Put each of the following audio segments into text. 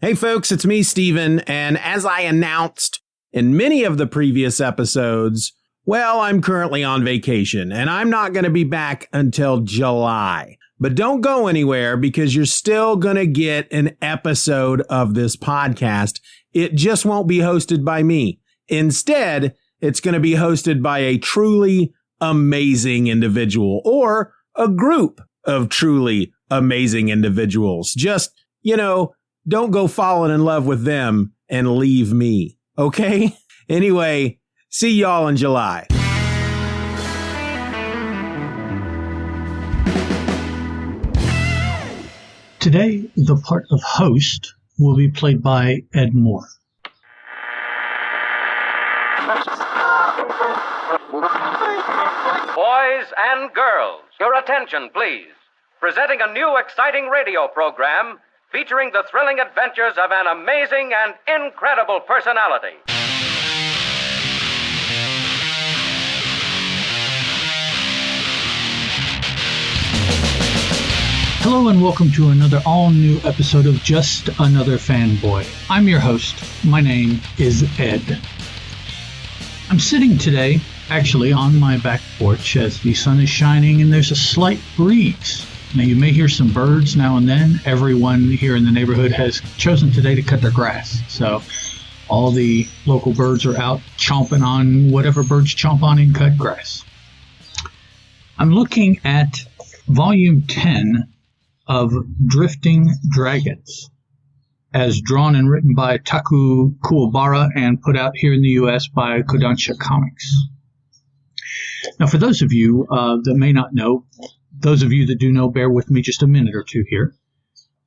Hey folks, it's me, Steven, and as I announced in many of the previous episodes, well, I'm currently on vacation, and I'm not going to be back until July. But don't go anywhere because you're still going to get an episode of this podcast. It just won't be hosted by me. Instead, it's going to be hosted by a truly amazing individual or a group of truly amazing individuals. Just, don't go falling in love with them and leave me, okay? Anyway, see y'all in July. Today, the part of host will be played by Ed Moore. Boys and girls, your attention, please. Presenting a new exciting radio program featuring the thrilling adventures of an amazing and incredible personality. Hello and welcome to another all-new episode of Just Another Fanboy. I'm your host. My name is Ed. I'm sitting today, actually, on my back porch as the sun is shining and there's a slight breeze. Now, you may hear some birds now and then. Everyone here in the neighborhood has chosen today to cut their grass. So all the local birds are out chomping on whatever birds chomp on in cut grass. I'm looking at Volume 10 of Drifting Dragons, as drawn and written by Taku Kuwabara and put out here in the U.S. by Kodansha Comics. Now, for those of you that may not know, those of you that do know, bear with me just a minute or two here.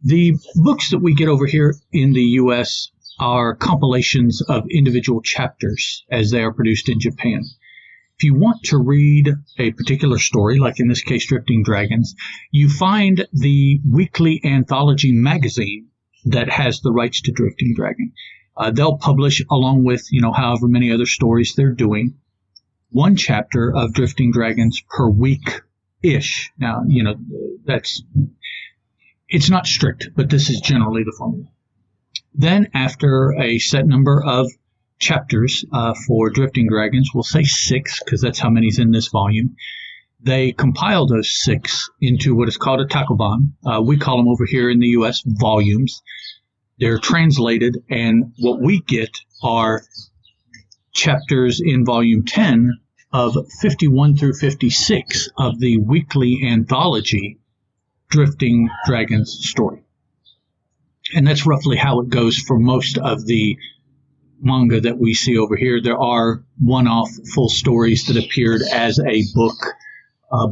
The books that we get over here in the U.S. are compilations of individual chapters as they are produced in Japan. If you want to read a particular story, like in this case Drifting Dragons, you find the weekly anthology magazine that has the rights to Drifting Dragon. They'll publish, along with, however many other stories they're doing, one chapter of Drifting Dragons per week-ish. Now, it's not strict, but this is generally the formula. Then, after a set number of chapters for Drifting Dragons, we'll say 6, because that's how many's in this volume, they compile those 6 into what is called a tacobond. We call them over here in the U.S. volumes. They're translated, and what we get are chapters in Volume 10 of 51 through 56 of the weekly anthology Drifting Dragons story. And that's roughly how it goes for most of the manga that we see over here. There are one-off full stories that appeared as a book,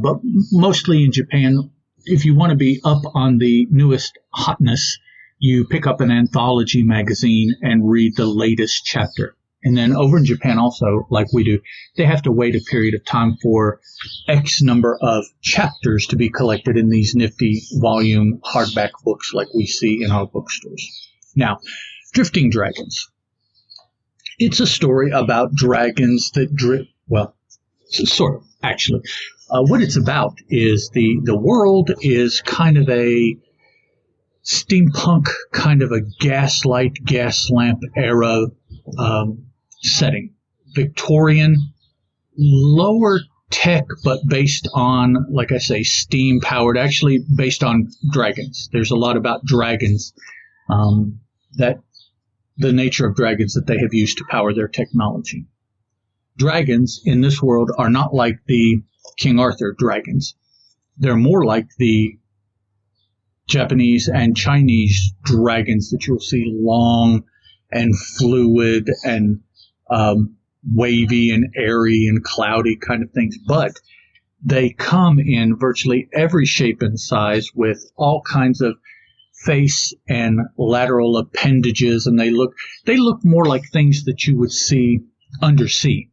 but mostly in Japan, if you want to be up on the newest hotness, you pick up an anthology magazine and read the latest chapter. And then over in Japan also, like we do, they have to wait a period of time for X number of chapters to be collected in these nifty volume hardback books like we see in our bookstores. Now, Drifting Dragons. It's a story about dragons that drift. Well, sort of, actually. What it's about is the world is kind of a steampunk, kind of a gaslight, gas lamp era setting. Victorian, lower tech, but based on, like I say, steam powered, actually based on dragons. There's a lot about dragons, that the nature of dragons that they have used to power their technology. Dragons in this world are not like the King Arthur dragons. They're more like the Japanese and Chinese dragons that you'll see long and fluid and wavy and airy and cloudy kind of things. But they come in virtually every shape and size with all kinds of face and lateral appendages, and they look more like things that you would see undersea,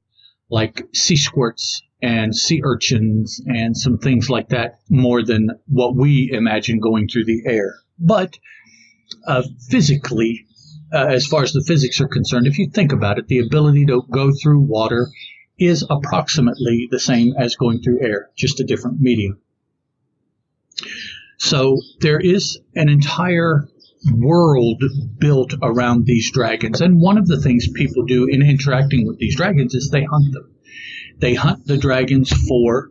like sea squirts and sea urchins and some things like that, more than what we imagine going through the air. But physically, as far as the physics are concerned, if you think about it, the ability to go through water is approximately the same as going through air, just a different medium. So there is an entire world built around these dragons. And one of the things people do in interacting with these dragons is they hunt them. They hunt the dragons for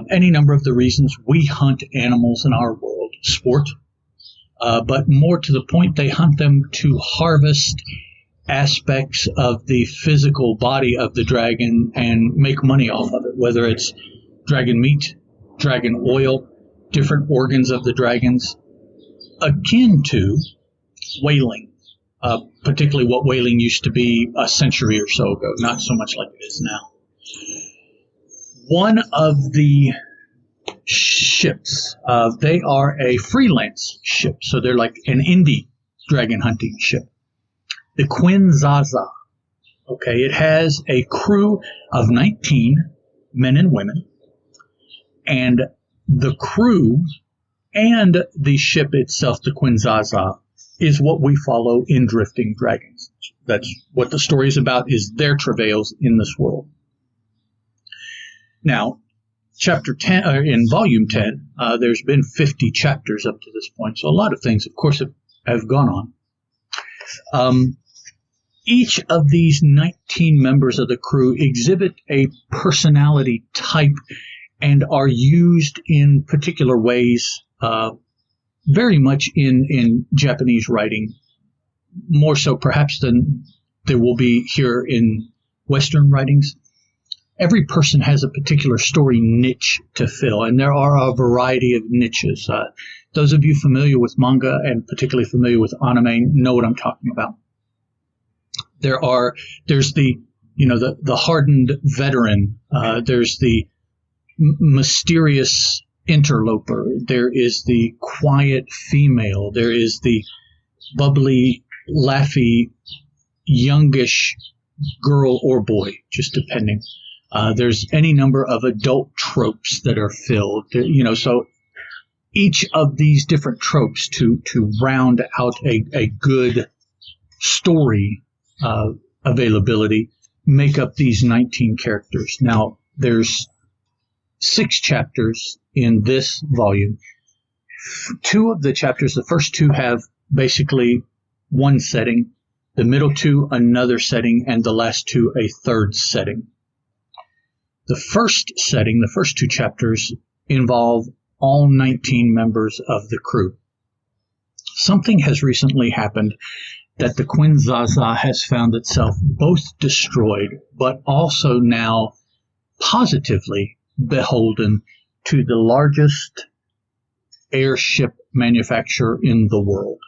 any number of the reasons we hunt animals in our world. Sport. But more to the point, they hunt them to harvest aspects of the physical body of the dragon and make money off of it, whether it's dragon meat, dragon oil, different organs of the dragons, akin to whaling, particularly what whaling used to be a century or so ago, not so much like it is now. One of the ships, they are a freelance ship, so they're like an indie dragon hunting ship. The Quinzasa, okay, it has a crew of 19 men and women, and the crew and the ship itself, the Quinzasa, is what we follow in Drifting Dragons. That's what the story is about, is their travails in this world. Now, Chapter 10, in Volume 10, there's been 50 chapters up to this point, so a lot of things, of course, have gone on. Each of these 19 members of the crew exhibit a personality type and are used in particular ways, very much in Japanese writing, more so perhaps than there will be here in Western writings. Every person has a particular story niche to fill, and there are a variety of niches. Those of you familiar with manga and particularly familiar with anime know what I'm talking about. There's the hardened veteran. There's the mysterious interloper. There is the quiet female. There is the bubbly, laughy, youngish girl or boy, just depending. There's any number of adult tropes that are filled. So each of these different tropes to round out a good story availability make up these 19 characters. Now, there's 6 chapters in this volume. 2 of the chapters, the first 2 have basically one setting, the middle 2 another setting, and the last 2 a third setting. The first setting, the first 2 chapters, involve all 19 members of the crew. Something has recently happened that the Quinzasa has found itself both destroyed, but also now positively beholden to the largest airship manufacturer in the world.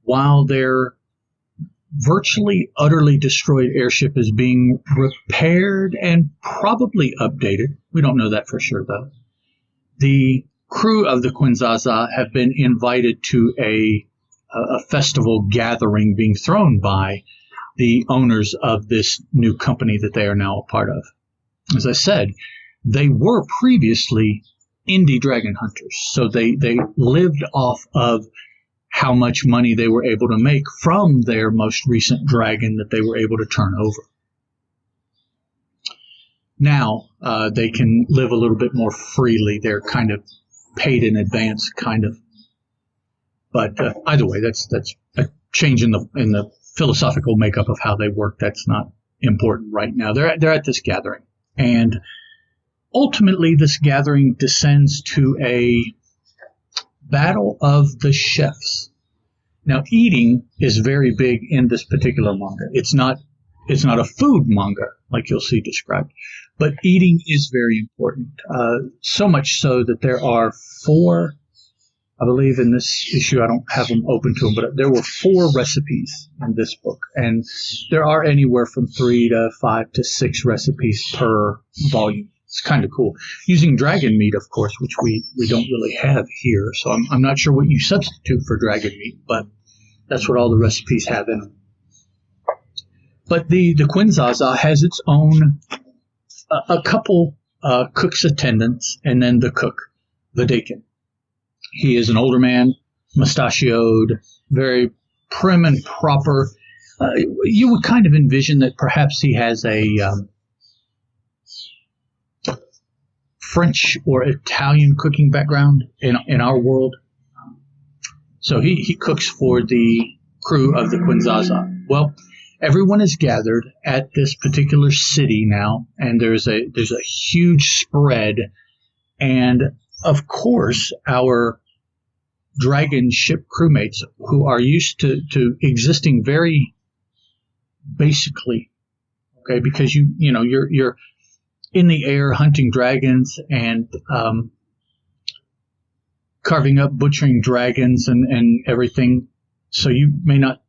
While their virtually utterly destroyed airship is being repaired and probably updated, we don't know that for sure though, the crew of the Quinzasa have been invited to a festival gathering being thrown by the owners of this new company that they are now a part of. As I said, they were previously indie dragon hunters, so they lived off of how much money they were able to make from their most recent dragon that they were able to turn over. Now they can live a little bit more freely. They're kind of paid in advance, kind of. But either way, that's a change in the philosophical makeup of how they work. That's not important right now. They're at this gathering, and ultimately, this gathering descends to a battle of the chefs. Now, eating is very big in this particular manga. It's not a food manga like you'll see described, but eating is very important. So much so that there are 4, I believe in this issue, I don't have them open to them, but there were 4 recipes in this book, and there are anywhere from 3 to 5 to 6 recipes per volume. It's kind of cool. Using dragon meat, of course, which we don't really have here. So I'm not sure what you substitute for dragon meat, but that's what all the recipes have in them. But the Quinzasa has its own, a couple cook's attendants, and then the cook, the Dakin. He is an older man, mustachioed, very prim and proper. You would kind of envision that perhaps he has a French or Italian cooking background in our world. So he cooks for the crew of the Quinzasa. Well, everyone is gathered at this particular city now, and there's a huge spread. And of course, our dragon ship crewmates, who are used to existing very basically, okay, because you're in the air hunting dragons and carving up, butchering dragons and everything. So you may not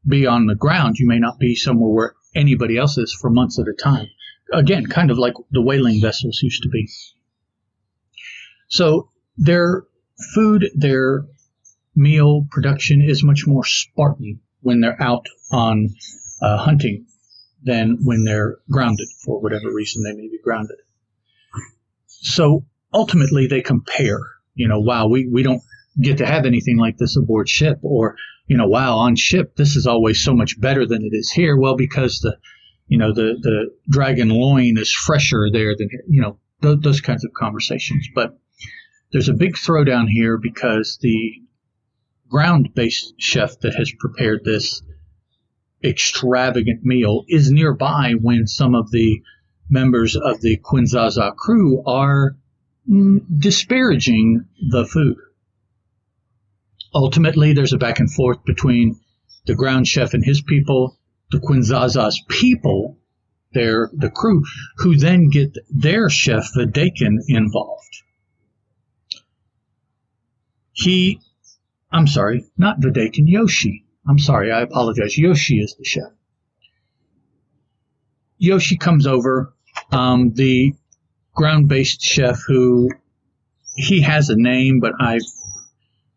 be on the ground. You may not be somewhere where anybody else is for months at a time. Again, kind of like the whaling vessels used to be. So their food, their meal production is much more Spartan when they're out on hunting than when they're grounded, for whatever reason they may be grounded. So ultimately they compare, wow, we don't get to have anything like this aboard ship, or, wow, on ship, this is always so much better than it is here. Well, because the dragon loin is fresher there than here, those kinds of conversations. But there's a big throwdown here because the ground-based chef that has prepared this extravagant meal is nearby when some of the members of the Quinzasa crew are disparaging the food. Ultimately, there's a back and forth between the ground chef and his people, the Quinzasa's people, the crew, who then get their chef, the Dakin, involved. Not Vidakin, Yoshi. I'm sorry, I apologize. Yoshi is the chef. Yoshi comes over, the ground-based chef who, he has a name, but I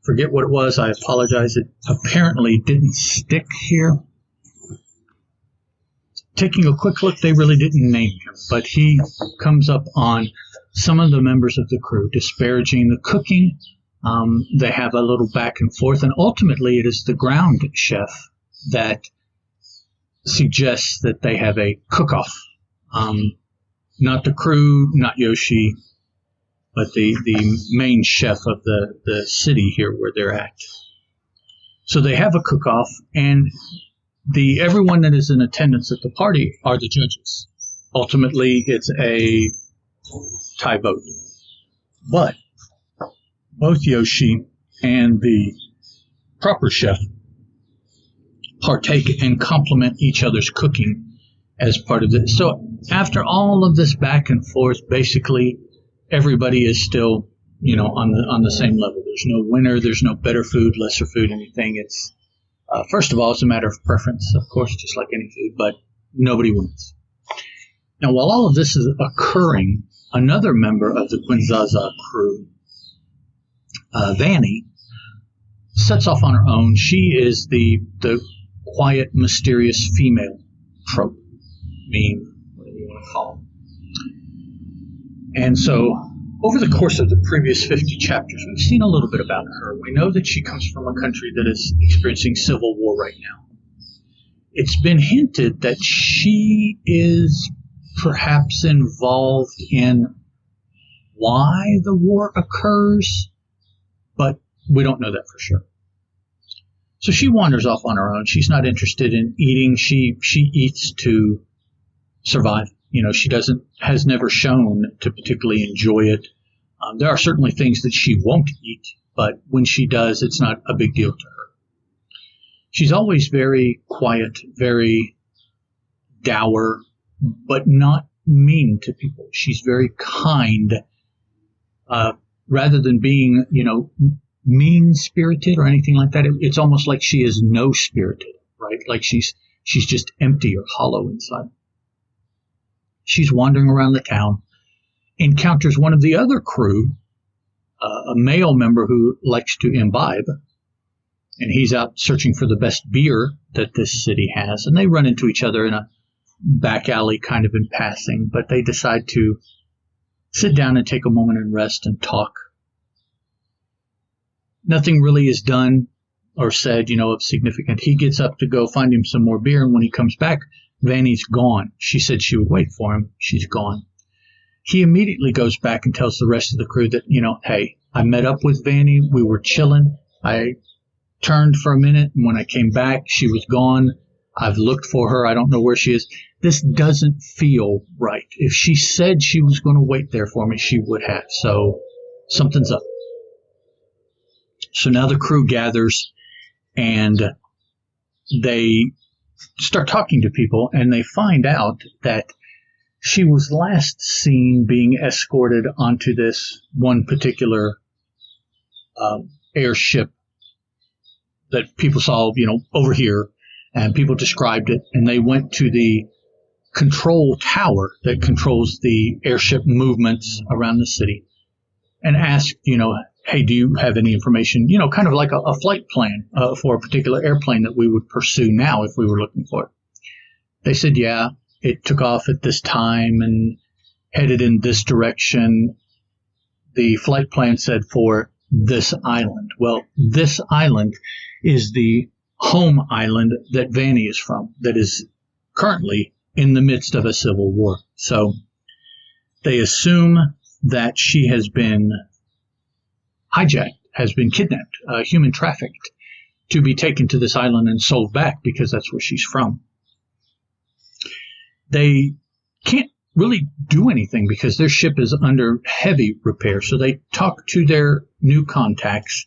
forget what it was. I apologize. It apparently didn't stick here. Taking a quick look, they really didn't name him, but he comes up on some of the members of the crew, disparaging the cooking. They have a little back and forth, and ultimately it is the ground chef that suggests that they have a cook-off. Not the crew, not Yoshi, but the main chef of the city here where they're at. So they have a cook-off, and everyone that is in attendance at the party are the judges. Ultimately, it's a tie vote. But both Yoshi and the proper chef partake and complement each other's cooking as part of this. So after all of this back and forth, basically everybody is still, on the same level. There's no winner. There's no better food, lesser food, anything. It's first of all, it's a matter of preference, of course, just like any food, but nobody wins. Now, while all of this is occurring, another member of the Quinzasa crew, Vanni, sets off on her own. She is the quiet, mysterious female trope, meme, whatever you want to call it. And so, over the course of the previous 50 chapters, we've seen a little bit about her. We know that she comes from a country that is experiencing civil war right now. It's been hinted that she is perhaps involved in why the war occurs, but we don't know that for sure. So she wanders off on her own. She's not interested in eating. She eats to survive. She has never shown to particularly enjoy it. There are certainly things that she won't eat, but when she does, it's not a big deal to her. She's always very quiet, very dour, but not mean to people. She's very kind, rather than being, mean-spirited or anything like that. It's almost like she is no-spirited, right? Like she's just empty or hollow inside. She's wandering around the town, encounters one of the other crew, a male member who likes to imbibe, and he's out searching for the best beer that this city has, and they run into each other in a back alley kind of in passing, but they decide to sit down and take a moment and rest and talk. Nothing really is done or said, of significant. He gets up to go find him some more beer, and when he comes back, Vanny's gone. She said she would wait for him. She's gone. He immediately goes back and tells the rest of the crew that, hey, I met up with Vanny. We were chilling. I turned for a minute, and when I came back, she was gone. I've looked for her. I don't know where she is. This doesn't feel right. If she said she was going to wait there for me, she would have. So something's up. So now the crew gathers, and they start talking to people, and they find out that she was last seen being escorted onto this one particular airship that people saw, over here, and people described it, and they went to the control tower that controls the airship movements around the city and asked, hey, do you have any information, kind of like a flight plan for a particular airplane that we would pursue now if we were looking for it. They said, yeah, it took off at this time and headed in this direction. The flight plan said for this island. Well, this island is the home island that Vanni is from, that is currently in the midst of a civil war. So they assume that she has been hijacked, has been kidnapped, human trafficked, to be taken to this island and sold back because that's where she's from. They can't really do anything because their ship is under heavy repair. So they talk to their new contacts,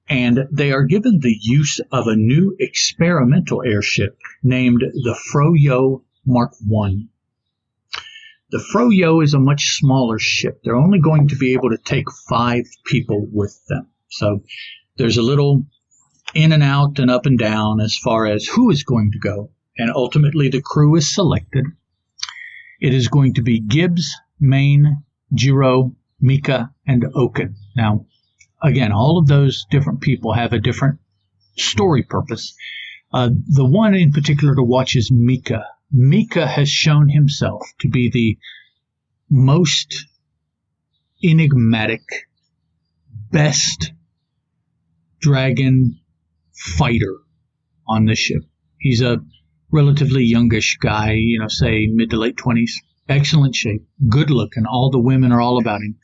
and they are given the use of a new experimental airship named the Froyo Mark I. The Froyo is a much smaller ship. They're only going to be able to take 5 people with them. So there's a little in and out and up and down as far as who is going to go. And ultimately the crew is selected. It is going to be Gibbs, Maine, Jiro, Mika, and Oken. Now, again, all of those different people have a different story purpose. The one in particular to watch is Mika. Mika has shown himself to be the most enigmatic, best dragon fighter on the ship. He's a relatively youngish guy, say mid to late 20s. Excellent shape, good looking. All the women are all about him.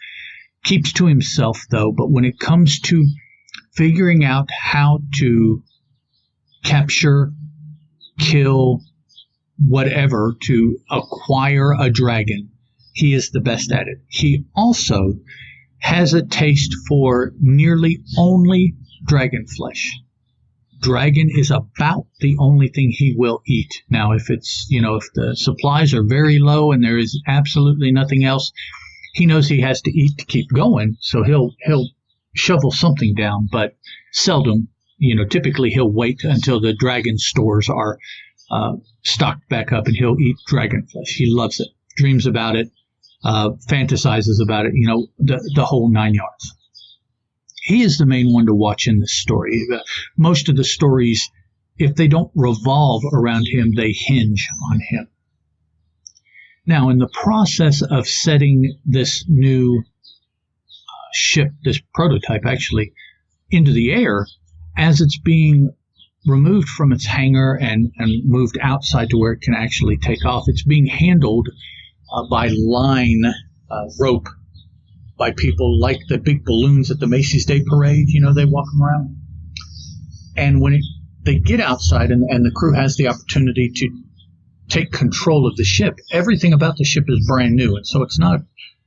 Keeps to himself, though, but when it comes to figuring out how to capture, kill, whatever, to acquire a dragon, he is the best at it. He also has a taste for nearly only dragon flesh. Dragon is about the only thing he will eat. Now, if it's, if the supplies are very low and there is absolutely nothing else, he knows he has to eat to keep going, so he'll shovel something down, but seldom, typically he'll wait until the dragon stores are stocked back up, and he'll eat dragon flesh. He loves it, dreams about it, fantasizes about it, the whole 9 yards. He is the main one to watch in this story. Most of the stories, if they don't revolve around him, they hinge on him. Now, in the process of setting this new ship, this prototype actually, into the air, as it's being removed from its hangar and moved outside to where it can actually take off, it's being handled by line rope by people like the big balloons at the Macy's Day Parade. They walk them around. And when they get outside and the crew has the opportunity to take control of the ship, everything about the ship is brand new. And so it's not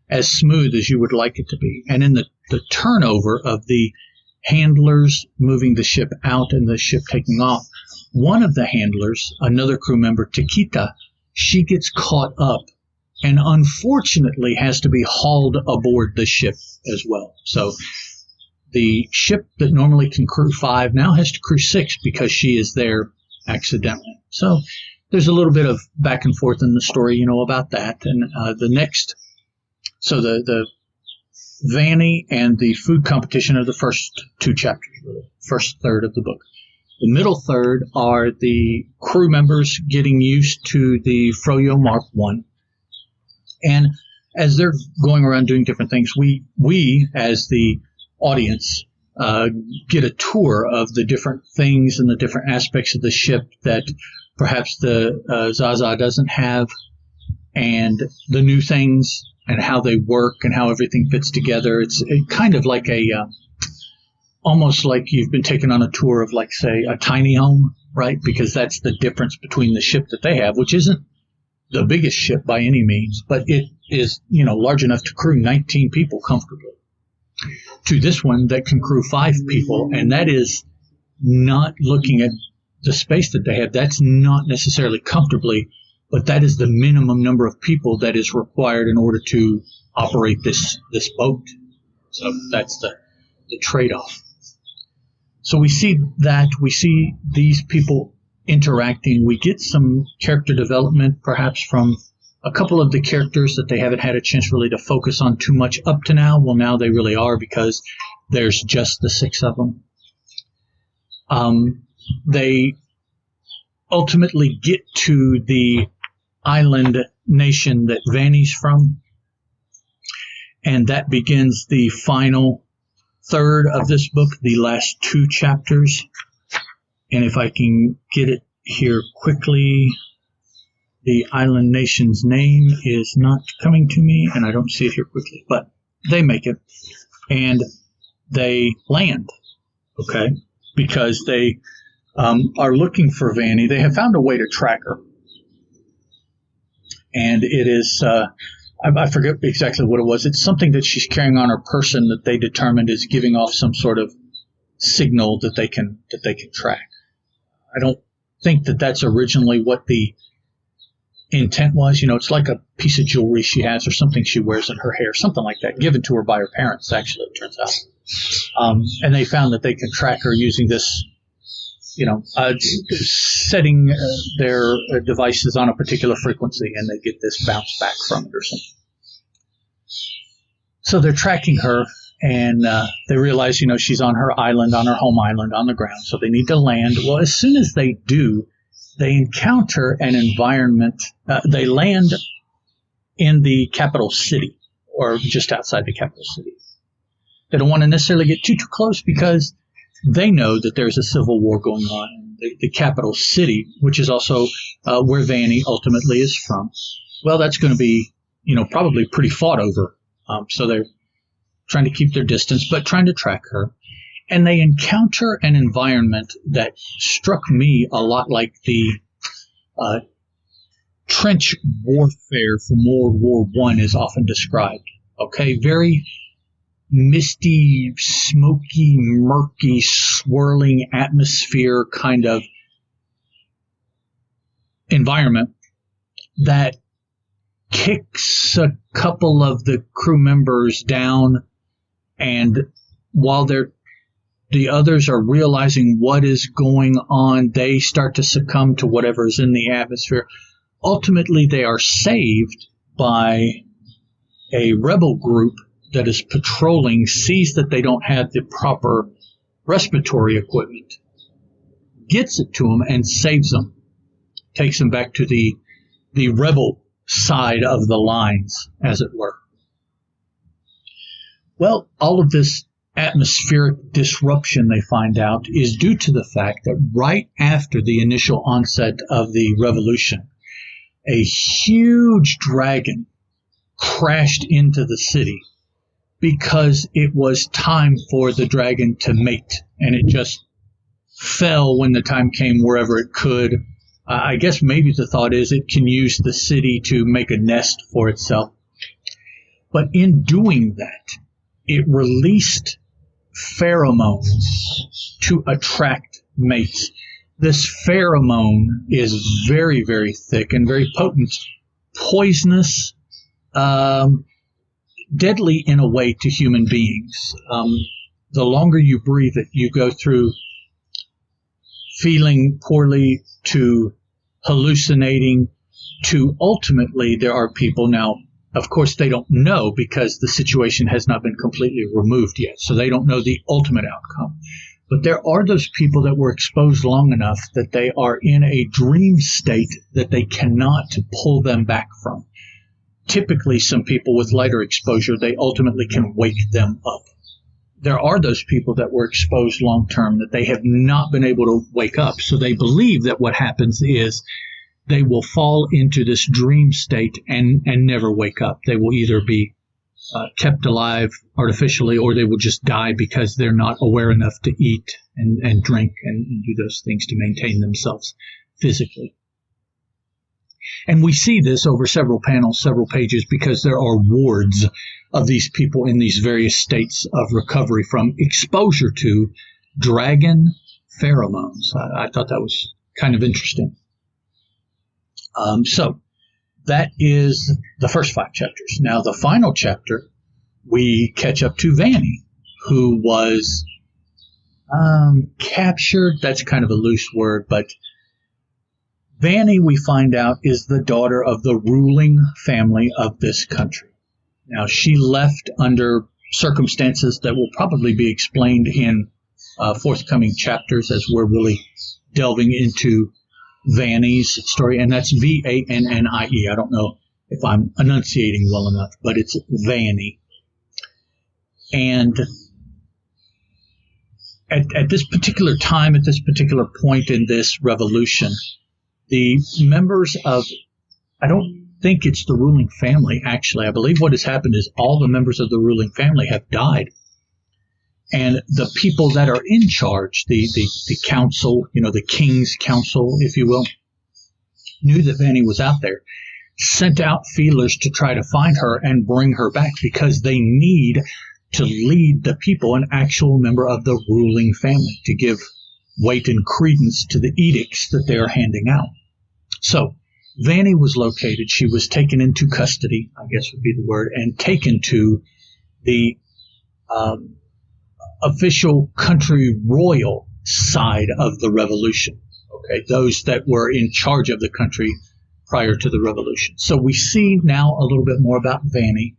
as smooth as you would like it to be. And in the turnover of the handlers moving the ship out and the ship taking off, one of the handlers, another crew member, Takita, she gets caught up and unfortunately has to be hauled aboard the ship as well. So the ship that normally can crew 5 now has to crew 6 because she is there accidentally. So there's a little bit of back and forth in the story, about that. And the Vanni and the food competition are the first 2 chapters, really, first third of the book. The middle third are the crew members getting used to the Froyo Mark I. And as they're going around doing different things, we as the audience, get a tour of the different things and the different aspects of the ship that perhaps the Zaza doesn't have, and the new things and how they work and how everything fits together. It's kind of like a almost like you've been taken on a tour of, like, say, a tiny home, right? Because that's the difference between the ship that they have, which isn't the biggest ship by any means, but it is, large enough to crew 19 people comfortably, to this one that can crew 5 people. And that is not looking at the space that they have. That's not necessarily comfortably, but that is the minimum number of people that is required in order to operate this boat. So that's the trade-off. So we see these people interacting. We get some character development, perhaps from a couple of the characters that they haven't had a chance really to focus on too much up to now. Well, now they really are, because there's just the 6 of them. They ultimately get to the island nation that Vanni's from, and that begins the final third of this book, the last 2 chapters. And if I can get it here quickly, the island nation's name is not coming to me, and I don't see it here quickly, but they make it, and they land, okay, because they are looking for Vanni. They have found a way to track her, and it is, I forget exactly what it was. It's something that she's carrying on her person that they determined is giving off some sort of signal that they can track. I don't think that that's originally what the intent was. It's like a piece of jewelry she has or something she wears in her hair, something like that, given to her by her parents, actually, it turns out. And they found that they can track her using this, setting their devices on a particular frequency, and they get this bounce back from it or something. So they're tracking her, and they realize, she's on her island, on her home island, on the ground, so they need to land. Well, as soon as they do, they encounter an environment. They land in the capital city, or just outside the capital city. They don't want to necessarily get too close, because they know that there's a civil war going on in the capital city, which is also where Vanni ultimately is from. Well, that's going to be, probably pretty fought over. So they're trying to keep their distance, but trying to track her. And they encounter an environment that struck me a lot like the trench warfare from World War I is often described. Okay, very misty, smoky, murky, swirling atmosphere kind of environment that kicks a couple of the crew members down, and while the others are realizing what is going on, they start to succumb to whatever is in the atmosphere. Ultimately, they are saved by a rebel group that is patrolling, sees that they don't have the proper respiratory equipment, gets it to them, and saves them, takes them back to the rebel side of the lines, as it were. Well, all of this atmospheric disruption, they find out, is due to the fact that right after the initial onset of the revolution, a huge dragon crashed into the city because it was time for the dragon to mate, and it just fell when the time came wherever it could. I guess maybe the thought is it can use the city to make a nest for itself. But in doing that, it released pheromones to attract mates. This pheromone is very, very thick and very potent, poisonous, deadly in a way to human beings. The longer you breathe it, you go through feeling poorly to hallucinating to ultimately there are people now, of course, they don't know because the situation has not been completely removed yet. So they don't know the ultimate outcome. But there are those people that were exposed long enough that they are in a dream state that they cannot pull them back from. Typically, some people with lighter exposure, they ultimately can wake them up. There are those people that were exposed long term that they have not been able to wake up. So they believe that what happens is they will fall into this dream state and never wake up. They will either be kept alive artificially, or they will just die because they're not aware enough to eat and drink and do those things to maintain themselves physically. And we see this over several panels, several pages, because there are wards of these people in these various states of recovery from exposure to dragon pheromones. I thought that was kind of interesting. So that is the first 5 chapters. Now, the final chapter, we catch up to Vanni, who was captured. That's kind of a loose word, but Vanni, we find out, is the daughter of the ruling family of this country. Now, she left under circumstances that will probably be explained in forthcoming chapters as we're really delving into Vanni's story, and that's Vannie. I don't know if I'm enunciating well enough, but it's Vanni. And at this particular time, at this particular point in this revolution, the members of, I don't think it's the ruling family, actually. I believe what has happened is all the members of the ruling family have died. And the people that are in charge, the council, the king's council, if you will, knew that Vanni was out there, sent out feelers to try to find her and bring her back because they need to lead the people, an actual member of the ruling family, to give weight and credence to the edicts that they are handing out. So Vanni was located. She was taken into custody, I guess would be the word, and taken to the official country royal side of the revolution. Okay, those that were in charge of the country prior to the revolution. So we see now a little bit more about Vanni.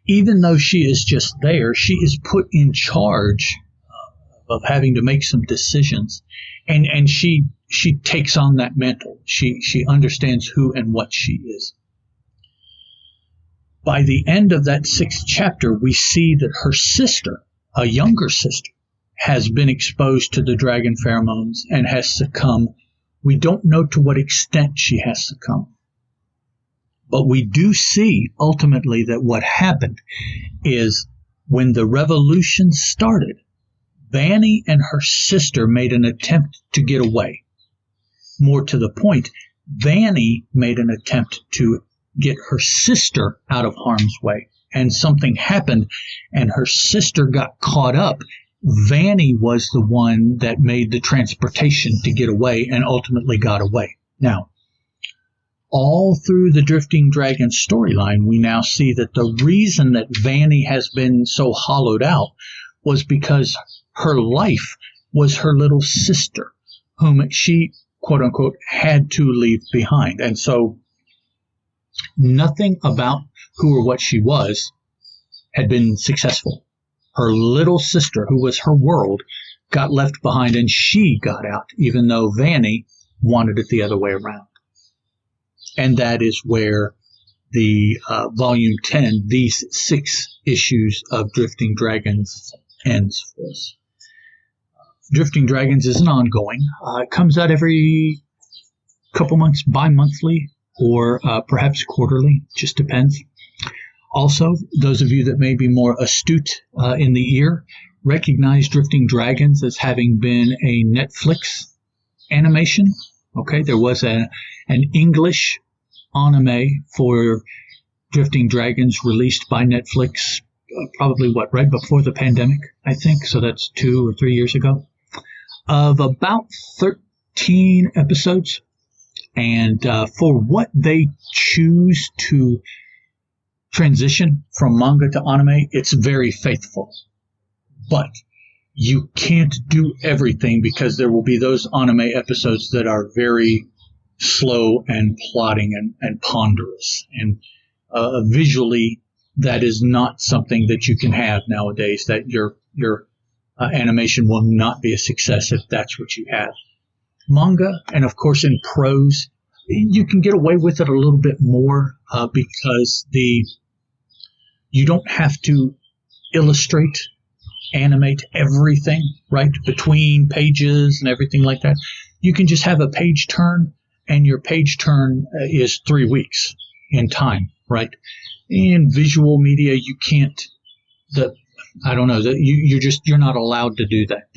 Even though she is just there, she is put in charge of having to make some decisions, and she takes on that mantle. She understands who and what she is. By the end of that 6th chapter, we see that her sister, a younger sister, has been exposed to the dragon pheromones and has succumbed. We don't know to what extent she has succumbed. But we do see ultimately that what happened is when the revolution started, Vanni and her sister made an attempt to get away. More to the point, Vanni made an attempt to get her sister out of harm's way. And something happened, and her sister got caught up. Vanni was the one that made the transportation to get away and ultimately got away. Now, all through the Drifting Dragon storyline, we now see that the reason that Vanni has been so hollowed out was because her life was her little sister, whom she, quote unquote, had to leave behind. And so nothing about who or what she was had been successful. Her little sister, who was her world, got left behind, and she got out, even though Vanni wanted it the other way around. And that is where the Volume 10, these 6 issues of Drifting Dragons, ends for us. Drifting Dragons is an ongoing. It comes out every couple months, bi-monthly, or perhaps quarterly, just depends. Also, those of you that may be more astute in the ear recognize Drifting Dragons as having been a Netflix animation. Okay, there was an English anime for Drifting Dragons released by Netflix, probably right before the pandemic, I think. So that's 2 or 3 years ago, of about 13 episodes. And for what they choose to transition from manga to anime, it's very faithful. But you can't do everything, because there will be those anime episodes that are very slow and plodding and ponderous. And visually, that is not something that you can have nowadays, that your animation will not be a success if that's what you have. Manga, and of course in prose, you can get away with it a little bit more because you don't have to illustrate, animate everything, right, between pages and everything like that. You can just have a page turn, and your page turn is 3 weeks in time, right? In visual media, you can't. You're not allowed to do that.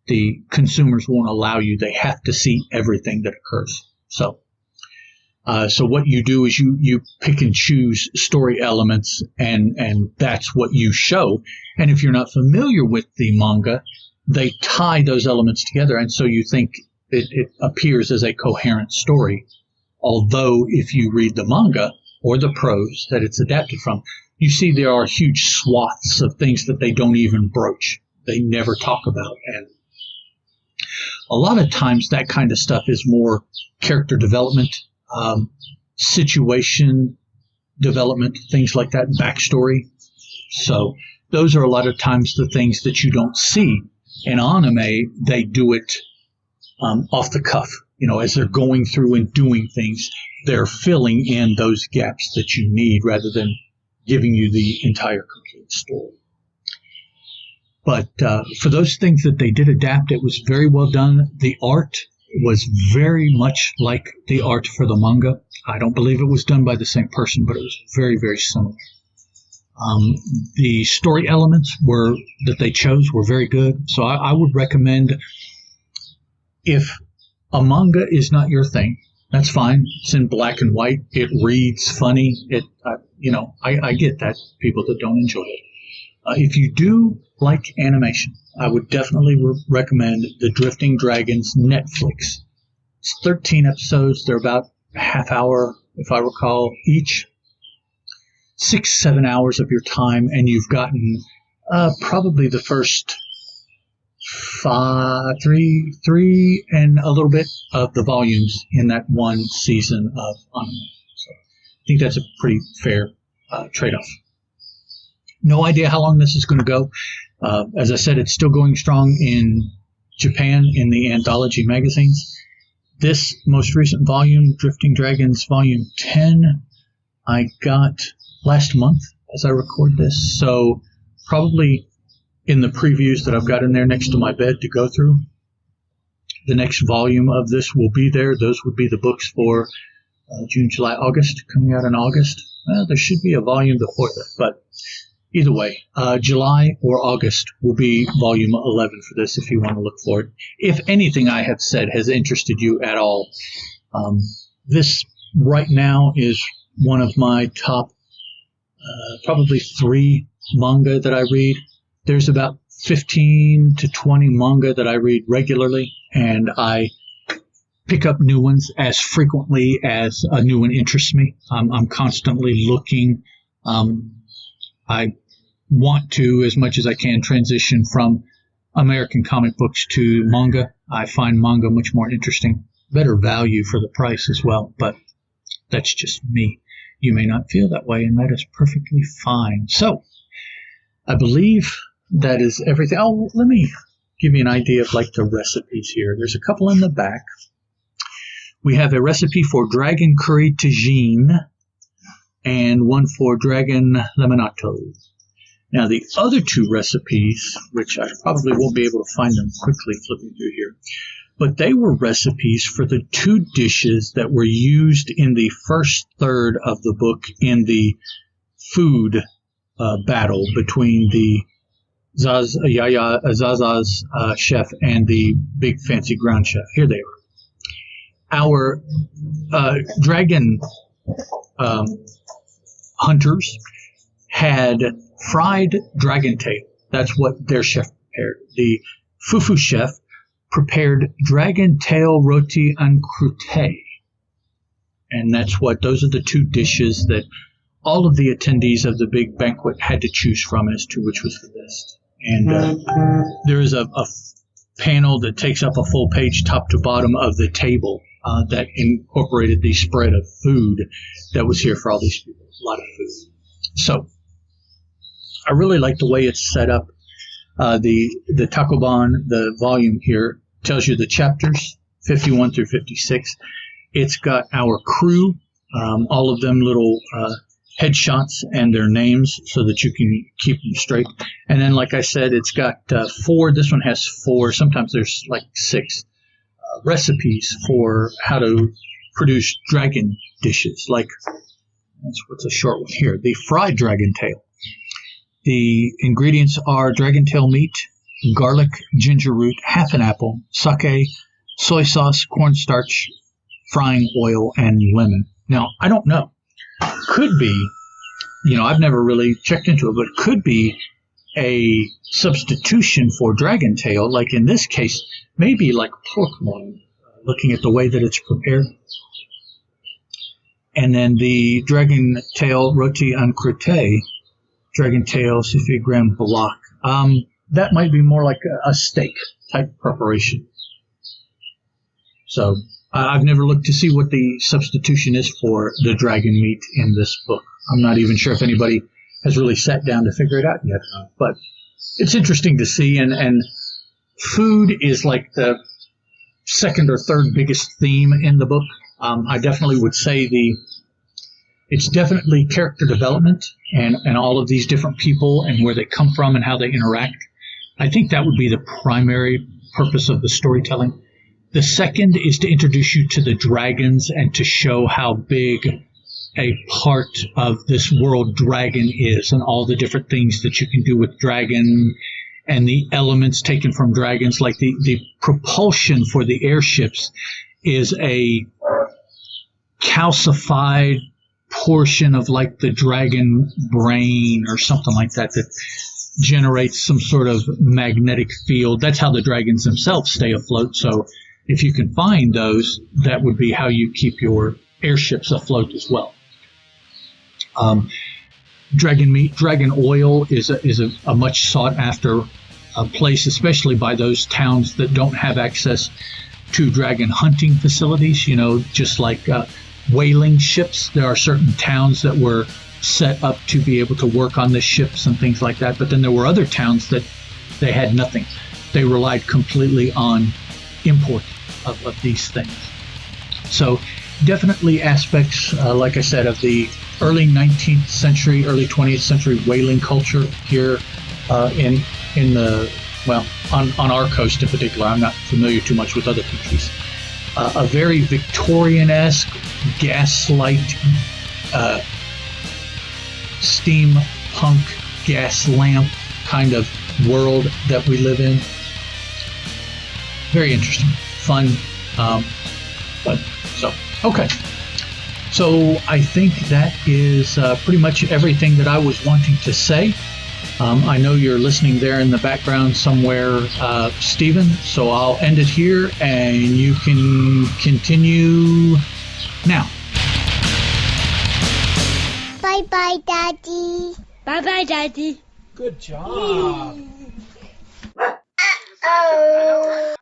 The consumers won't allow you. They have to see everything that occurs. So what you do is you pick and choose story elements, and that's what you show. And if you're not familiar with the manga, they tie those elements together, and so you think it appears as a coherent story. Although if you read the manga or the prose that it's adapted from, you see there are huge swaths of things that they don't even broach. They never talk about. And a lot of times that kind of stuff is more character development, situation development, things like that, backstory. So those are a lot of times the things that you don't see. In anime, they do it off the cuff. As they're going through and doing things, they're filling in those gaps that you need rather than giving you the entire complete story. But for those things that they did adapt, it was very well done. The art was very much like the art for the manga. I don't believe it was done by the same person, but it was very, very similar. The story elements that they chose were very good. So I would recommend, if a manga is not your thing, that's fine. It's in black and white. It reads funny. I get that, people that don't enjoy it. If you do like animation, I would definitely recommend the Drifting Dragons Netflix. It's 13 episodes. They're about a half hour, if I recall, each. 6-7 hours of your time, and you've gotten probably the first three and a little bit of the volumes in that one season of anime. So I think that's a pretty fair trade-off. No idea how long this is going to go. As I said, it's still going strong in Japan in the anthology magazines. This most recent volume, Drifting Dragons Volume 10, I got last month as I record this. So probably in the previews that I've got in there next to my bed to go through, the next volume of this will be there. Those would be the books for June, July, August, coming out in August. Well, there should be a volume before that, but either way, July or August will be volume 11 for this if you want to look for it. If anything I have said has interested you at all, this right now is one of my top probably 3 manga that I read. There's about 15 to 20 manga that I read regularly, and I pick up new ones as frequently as a new one interests me. I'm constantly looking. I want to, as much as I can, transition from American comic books to manga. I find manga much more interesting, better value for the price as well, but that's just me. You may not feel that way, and that is perfectly fine. So, I believe that is everything. Oh, let me give you an idea of like the recipes here. There's a couple in the back. We have a recipe for dragon curry tagine and one for dragon lemonato. Now, the other 2 recipes, which I probably won't be able to find them quickly flipping through here, but they were recipes for the 2 dishes that were used in the first third of the book in the food battle between the Zaza's chef and the big fancy ground chef. Here they are. Our dragon hunters had fried dragon tail. That's what their chef prepared. The fufu chef prepared dragon tail roti en croûte. And those are the 2 dishes that all of the attendees of the big banquet had to choose from as to which was the best. And there is a panel that takes up a full page top to bottom of the table that incorporated the spread of food that was here for all these people. A lot of food. So I really like the way it's set up. The tacobond, the volume here, tells you the chapters, 51 through 56. It's got our crew, all of them little headshots and their names so that you can keep them straight. And then, like I said, it's got 4. This one has 4. Sometimes there's like 6 recipes for how to produce dragon dishes, like That's what's a short one here. The fried dragon tail. The ingredients are dragon tail meat, garlic, ginger root, half an apple, sake, soy sauce, cornstarch, frying oil, and lemon. Now, I don't know. Could be, I've never really checked into it, but it could be a substitution for dragon tail, like in this case, maybe like pork loin, looking at the way that it's prepared. And then the dragon tail roti en croûte, dragon tail soufflé grain bloc. That might be more like a steak type preparation. So I've never looked to see what the substitution is for the dragon meat in this book. I'm not even sure if anybody has really sat down to figure it out yet. But it's interesting to see, and food is like the second or third biggest theme in the book. I definitely would say it's definitely character development and all of these different people and where they come from and how they interact. I think that would be the primary purpose of the storytelling. The second is to introduce you to the dragons and to show how big a part of this world dragon is and all the different things that you can do with dragon and the elements taken from dragons. Like the propulsion for the airships is a calcified portion of like the dragon brain or something like that generates some sort of magnetic field. That's how the dragons themselves stay afloat. So if you can find those, that would be how you keep your airships afloat as well. Dragon meat, dragon oil is a much sought after place, especially by those towns that don't have access to dragon hunting facilities. Just like whaling ships, there are certain towns that were set up to be able to work on the ships and things like that. But then there were other towns that they had nothing. They relied completely on import of these things. So definitely aspects, like I said, of the early 19th century, early 20th century whaling culture here on our coast in particular. I'm not familiar too much with other countries. A very Victorian-esque, gaslight, steampunk, gas lamp kind of world that we live in. Very interesting, fun, okay. So I think that is pretty much everything that I was wanting to say. I know you're listening there in the background somewhere, Stephen, so I'll end it here and you can continue now. Bye-bye, Daddy. Bye-bye, Daddy. Good job. Uh-oh.